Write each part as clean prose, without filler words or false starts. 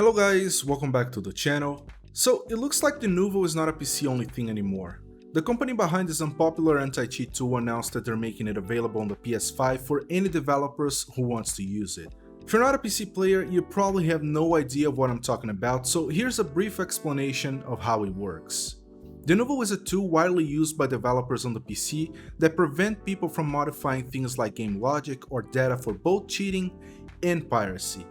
Hello guys, welcome back to the channel. So it looks like Denuvo is not a PC only thing anymore. The company behind this unpopular anti-cheat tool announced that they're making it available on the PS5 for any developers who wants to use it. If you're not a PC player, you probably have no idea of what I'm talking about, so here's a brief explanation of how it works. Denuvo is a tool widely used by developers on the PC that prevent people from modifying things like game logic or data for both cheating and piracy.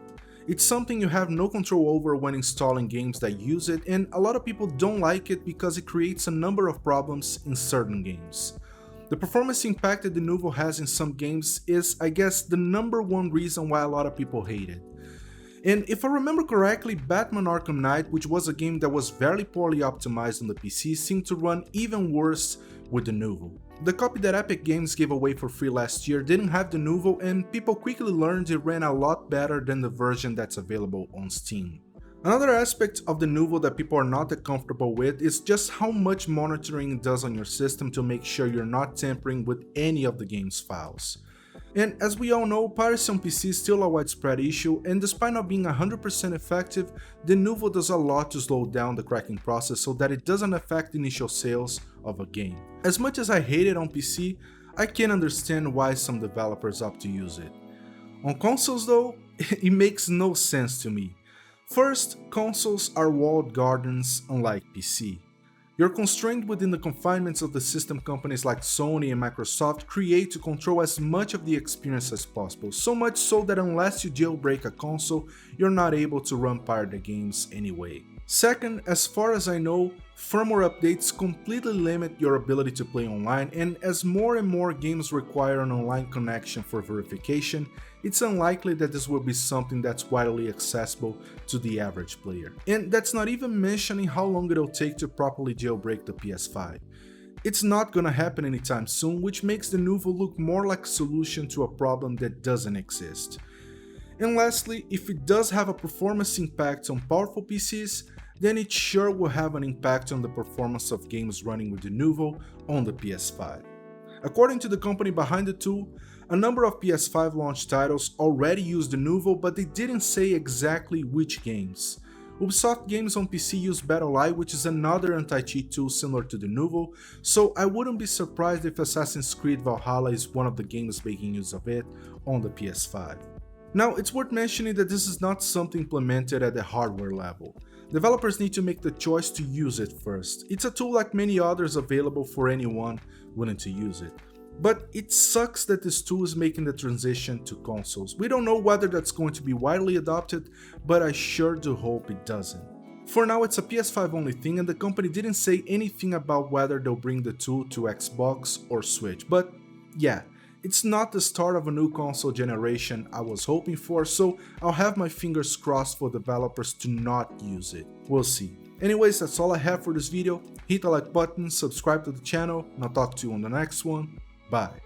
It's something you have no control over when installing games that use it, and a lot of people don't like it because it creates a number of problems in certain games. The performance impact that Denuvo has in some games is, I guess, the number one reason why a lot of people hate it. And if I remember correctly, Batman Arkham Knight, which was a game that was very poorly optimized on the PC, seemed to run even worse with Denuvo. The copy that Epic Games gave away for free last year didn't have Denuvo, and people quickly learned it ran a lot better than the version that's available on Steam. Another aspect of Denuvo that people are not that comfortable with is just how much monitoring it does on your system to make sure you're not tampering with any of the game's files. And as we all know, piracy on PC is still a widespread issue, and despite not being 100% effective, Denuvo does a lot to slow down the cracking process so that it doesn't affect initial sales of a game. As much as I hate it on PC, I can understand why some developers opt to use it. On consoles though, it makes no sense to me. First, consoles are walled gardens unlike PC. You're constrained within the confinements of the system companies like Sony and Microsoft create to control as much of the experience as possible, so much so that unless you jailbreak a console, you're not able to run pirated games anyway. Second, as far as I know, firmware updates completely limit your ability to play online, and as more and more games require an online connection for verification, it's unlikely that this will be something that's widely accessible to the average player. And that's not even mentioning how long it'll take to properly jailbreak the PS5. It's not gonna happen anytime soon, which makes Denuvo look more like a solution to a problem that doesn't exist. And lastly, if it does have a performance impact on powerful PCs, then it sure will have an impact on the performance of games running with Denuvo on the PS5. According to the company behind the tool, a number of PS5 launch titles already use Denuvo, but they didn't say exactly which games. Ubisoft games on PC use BattleEye, which is another anti-cheat tool similar to Denuvo, so I wouldn't be surprised if Assassin's Creed Valhalla is one of the games making use of it on the PS5. Now, it's worth mentioning that this is not something implemented at the hardware level. Developers need to make the choice to use it first. It's a tool like many others available for anyone willing to use it. But it sucks that this tool is making the transition to consoles. We don't know whether that's going to be widely adopted, but I sure do hope it doesn't. For now, it's a PS5 only thing, and the company didn't say anything about whether they'll bring the tool to Xbox or Switch. But yeah, it's not the start of a new console generation I was hoping for, so I'll have my fingers crossed for developers to not use it. We'll see. Anyways, that's all I have for this video. Hit the like button, subscribe to the channel, and I'll talk to you on the next one. Bye.